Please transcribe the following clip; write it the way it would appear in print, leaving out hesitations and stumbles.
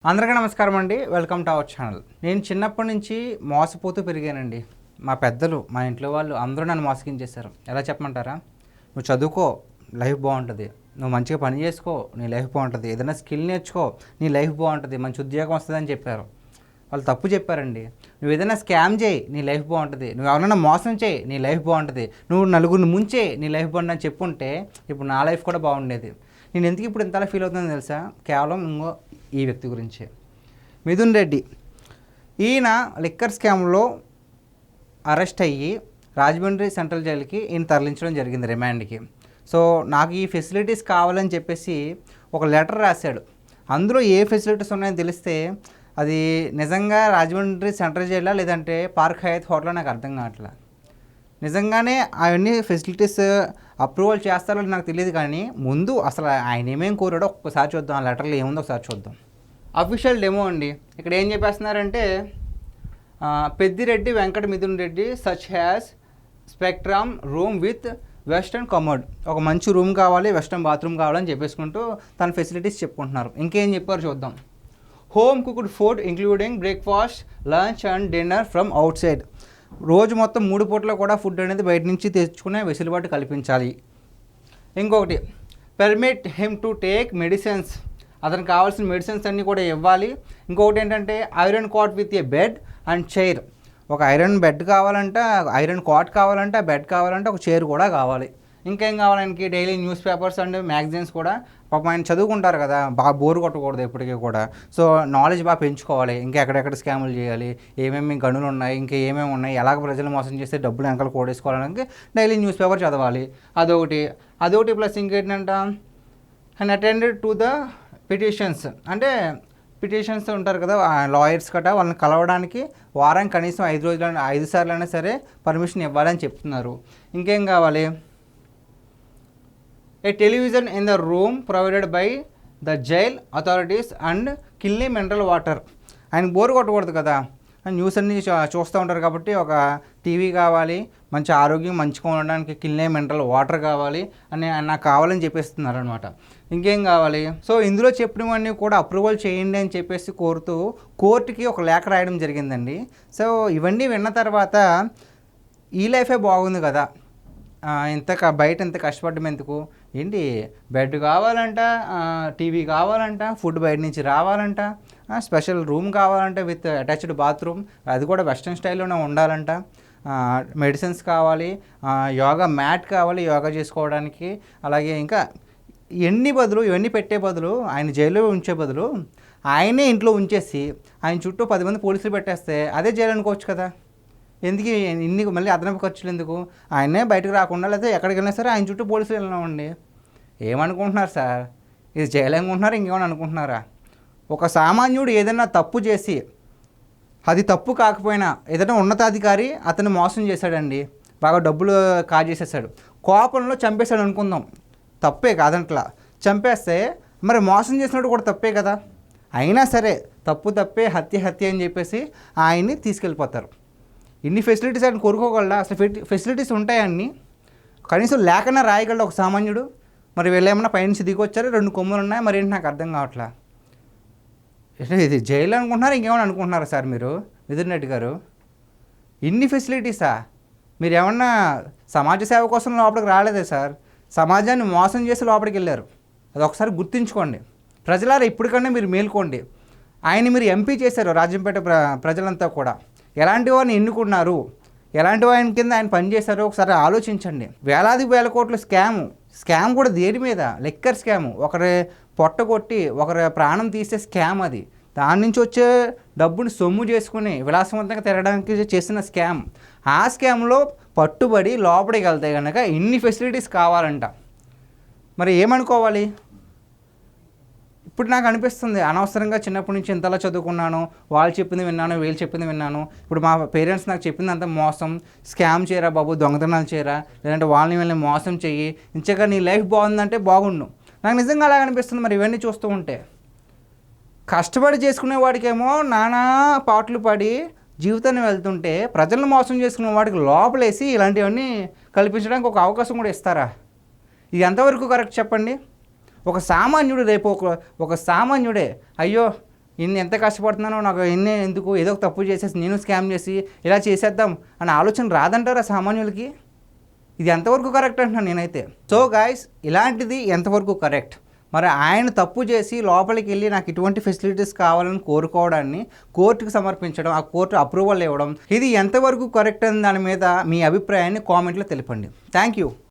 అందరికీ నమస్కారం అండి. Welcome to our channel. నేను చిన్నప్పటి నుంచి మోసపోతూ పెరిగానండి. మా పెద్దలు, మా ఇంట్లో వాళ్ళు అందరూ నన్ను మోసగించేశారు. ఎలా చెప్పమంటారా? నువ్వు చదువుకో, లైఫ్ బాగుంటుంది. నువ్వు మంచిగా పని చేసుకో, నీ లైఫ్ బాగుంటుంది. ఏదైనా స్కిల్ నేర్చుకో, నీ లైఫ్ బాగుంటుంది. మంచి ఉద్యోగం వస్తుందని చెప్పారు. వాళ్ళు తప్పు చెప్పారండి. నువ్వు ఏదైనా స్కామ్ చేయి, నీ లైఫ్ బాగుంటుంది. నువ్వు ఎవరైనా మోసం చేయి, నీ లైఫ్ బాగుంటుంది. నువ్వు నలుగురిని ముంచే, నీ లైఫ్ బాగుంటుంది అని చెప్పుంటే ఇప్పుడు నా లైఫ్ కూడా బాగుండేది. నేను ఎందుకు ఇప్పుడు ఇంతలా ఫీల్ అవుతుందని తెలుసా? కేవలం ఇంకో ఈ వ్యక్తి గురించే, మిథున్ రెడ్డి. ఈయన లిక్కర్ స్కామ్లో అరెస్ట్ అయ్యి రాజమండ్రి సెంట్రల్ జైలుకి ఈయన తరలించడం జరిగింది రిమాండ్కి. సో నాకు ఈ ఫెసిలిటీస్ కావాలని చెప్పేసి ఒక లెటర్ రాశాడు. అందులో ఏ ఫెసిలిటీస్ ఉన్నాయని తెలిస్తే అది నిజంగా రాజమండ్రి సెంట్రల్ జైలా లేదంటే పార్క్ హయాత్ హోటల్లో నాకు అర్థం కావట్లేదు. నిజంగానే అవన్నీ ఫెసిలిటీస్ అప్రూవల్ చేస్తారో నాకు తెలియదు, కానీ ముందు అసలు ఆయన ఏమేమి కోరాడో ఒక్కసారి చూద్దాం. ఆ లెటర్లో ఏముందో ఒకసారి చూద్దాం. అఫీషియల్ డెమో అండి. ఇక్కడ ఏం చెప్పేస్తున్నారంటే, Peddireddy Venkata Mithun Reddy such has spectrum room with western commode. ఒక మంచి రూమ్ కావాలి, వెస్టర్న్ బాత్రూమ్ కావాలని చెప్పేసుకుంటూ తన ఫెసిలిటీస్ చెప్పుకుంటున్నారు. ఇంకేం చెప్పారు చూద్దాం. Home cooked food including breakfast, lunch and dinner from out side. రోజు మొత్తం 3 పూటలో కూడా ఫుడ్ అనేది బయట నుంచి తెచ్చుకునే వెసులుబాటు కల్పించాలి. ఇంకొకటి, permit him to take medicines. అతనికి కావాల్సిన మెడిసిన్స్ అన్నీ కూడా ఇవ్వాలి. ఇంకొకటి ఏంటంటే iron cot with a bed and chair. ఒక ఐరన్ బెడ్ కావాలంటే, ఐరన్ కాట్ కావాలంటే, బెడ్ కావాలంటే ఒక చైర్ కూడా కావాలి. ఇంకేం కావాలి ఆయనకి? Daily newspapers and magazines కూడా. పాపం ఆయన చదువుకుంటారు కదా, బాగా బోరు కొట్టకూడదు ఎప్పటికీ కూడా. సో నాలెడ్జ్ బాగా పెంచుకోవాలి. ఇంకా ఎక్కడెక్కడ స్కాములు చేయాలి, ఏమేమి గనులు ఉన్నాయి, ఇంకా ఏమేమి ఉన్నాయి, ఎలాగ ప్రజలు మోసం చేస్తే డబ్బులు వెనకాల కూడేసుకోవడానికి డైలీ న్యూస్ పేపర్ చదవాలి. అదొకటి ప్లస్ ఇంకేంటంట, and attended to the petitions. అంటే పిటిషన్స్ ఉంటారు కదా లాయర్స్ కట, వాళ్ళని కలవడానికి వారానికి కనీసం 5 సార్లైనా సరే పర్మిషన్ ఇవ్వాలని చెప్తున్నారు. ఇంకేం కావాలి? A television in the room provided by the jail authorities and Kinley mineral water. ఆయన బోర్ కొట్టకూడదు కదా, న్యూస్ అన్నీ చూస్తూ ఉంటారు కాబట్టి ఒక టీవీ కావాలి, మంచి ఆరోగ్యం మంచిగా ఉండడానికి కిల్లీ మినరల్ వాటర్ కావాలి అని నాకు కావాలని చెప్పేస్తున్నారు అనమాట. ఇంకేం కావాలి? సో ఇందులో చెప్పినవన్నీ కూడా అప్రూవల్ చేయండి అని చెప్పేసి కోరుతూ కోర్టుకి ఒక లేఖ రాయడం జరిగిందండి. సో ఇవన్నీ విన్న తర్వాత ఈ లైఫే బాగుంది కదా, బయట ఇంత కష్టపడడం ఎందుకు, ఏంటి బెడ్ కావాలంట, టీవీ కావాలంట, ఫుడ్ బయట నుంచి రావాలంట, స్పెషల్ రూమ్ కావాలంట విత్ అటాచ్డ్ బాత్రూమ్, అది కూడా వెస్ట్రన్ స్టైల్లోనే ఉండాలంట, మెడిసిన్స్ కావాలి, యోగా మ్యాట్ కావాలి యోగా చేసుకోవడానికి. అలాగే ఇంకా ఇవన్నీ పెట్టే బదులు, ఆయన జైల్లో ఉంచే బదులు ఆయనే ఇంట్లో ఉంచేసి ఆయన చుట్టూ 10 మంది పోలీసులు పెట్టేస్తే అదే జైలు అనుకోవచ్చు కదా. ఎందుకు ఇన్ని మళ్ళీ అదనపు ఖర్చులు ఎందుకు? ఆయనే బయటకు రాకుండా లేకపోతే ఎక్కడికి వెళ్ళినా సరే ఆయన చుట్టూ పోలీసులు వెళ్ళినామండి. ఏమనుకుంటున్నారు సార్? ఇది చేయలేమనుకుంటున్నారా, ఇంకేమైనా అనుకుంటున్నారా? ఒక సామాన్యుడు ఏదైనా తప్పు చేసి, అది తప్పు కాకపోయినా ఏదైనా ఉన్నతాధికారి అతను మోసం చేశాడండి, బాగా డబ్బులు కాజేసేసాడు, కోపంలో చంపేశాడు అనుకుందాం, తప్పే కాదంట్లా. చంపేస్తే మరి మోసం చేసినట్టు కూడా తప్పే కదా. అయినా సరే తప్పే, హత్య అని చెప్పేసి ఆయన్ని తీసుకెళ్ళిపోతారు. ఇన్ని ఫెసిలిటీస్ ఆయన కోరుకోగలడా? అసలు ఫెసిలిటీస్ ఉంటాయన్నీ కనీసం లేకన్నా రాయగలడు ఒక సామాన్యుడు. మరి వీళ్ళేమన్నా పైనుంచి దిగొచ్చారు, 2 కొమ్ములు ఉన్నాయి, మరి ఏంటి నాకు అర్థం కావట్లా. ఇది జైలు అనుకుంటున్నారా, ఇంకేమైనా అనుకుంటున్నారా సార్ మీరు? మిథున్ రెడ్డి గారు, ఇన్ని ఫెసిలిటీసా? మీరు ఏమన్నా సమాజ సేవ కోసం లోపలికి రాలేదే సార్, సమాజాన్ని మోసం చేసి లోపలికి వెళ్ళారు. అది ఒకసారి గుర్తుంచుకోండి. ప్రజలారా ఇప్పటికన్నా మీరు మేల్కోండి. ఆయన్ని మీరు ఎంపీ చేశారు, రాజంపేట ప్రజలంతా కూడా. ఎలాంటి వారిని ఎన్నుకున్నారు, ఎలాంటి వారిని కింద ఆయన పనిచేశారో ఒకసారి ఆలోచించండి. వేల కోట్ల స్కామ్ కూడా దేని మీద? Liquor scam. ఒకరి పొట్ట కొట్టి ఒకరి ప్రాణం తీసే స్కామ్ అది. దాని నుంచి వచ్చే డబ్బుని సొమ్ము చేసుకుని విలాసవంతంగా తిరగడానికి చేసిన స్కామ్. ఆ స్కామ్లో పట్టుబడి లోపలికి వెళ్తే కనుక ఇన్ని ఫెసిలిటీస్ కావాలంట. మరి ఏమనుకోవాలి? ఇప్పుడు నాకు అనిపిస్తుంది, అనవసరంగా చిన్నప్పటి నుంచి ఇంతలా చదువుకున్నాను, వాళ్ళు చెప్పింది విన్నాను, వీళ్ళు చెప్పింది విన్నాను, ఇప్పుడు మా పేరెంట్స్ నాకు చెప్పింది అంత మోసం, స్కామ్ చేయరా బాబు, దొంగతనాలు చేయరా, లేదంటే వీళ్ళని మోసం చెయ్యి, ఇంచగా నీ లైఫ్ బాగుందంటే బాగుండు. నాకు నిజంగా అలాగ అనిపిస్తుంది. మరి ఇవన్నీ చూస్తూ ఉంటే కష్టపడి చేసుకునే వాడికేమో నానా పాటలు పడి జీవితాన్ని వెళ్తుంటే, ప్రజలను మోసం చేసుకునే వాడికి లోపలేసి ఇలాంటివన్నీ కల్పించడానికి ఒక అవకాశం కూడా ఇస్తారా? ఇది ఎంతవరకు కరెక్ట్ చెప్పండి? ఒక సామాన్యుడు రేపు ఒక సామాన్యుడే అయ్యో ఇన్ని ఎంత కష్టపడుతున్నానో నాకు ఇన్ని ఎందుకు, ఏదో ఒక తప్పు చేసేసి నేను స్కామ్ చేసి ఇలా చేసేద్దాం అనే ఆలోచన రాదంటారా సామాన్యులకి? ఇది ఎంతవరకు కరెక్ట్ అంటున్నాను నేనైతే. సో గాయ్స్, ఇలాంటిది ఎంతవరకు కరెక్ట్? మరి ఆయన తప్పు చేసి లోపలికి వెళ్ళి నాకు ఇటువంటి ఫెసిలిటీస్ కావాలని కోరుకోవడాన్ని కోర్టుకు సమర్పించడం, ఆ కోర్టు అప్రూవల్ ఇవ్వడం, ఇది ఎంతవరకు కరెక్ట్ అని దాని మీద మీ అభిప్రాయాన్ని కామెంట్లో తెలపండి. Thank you.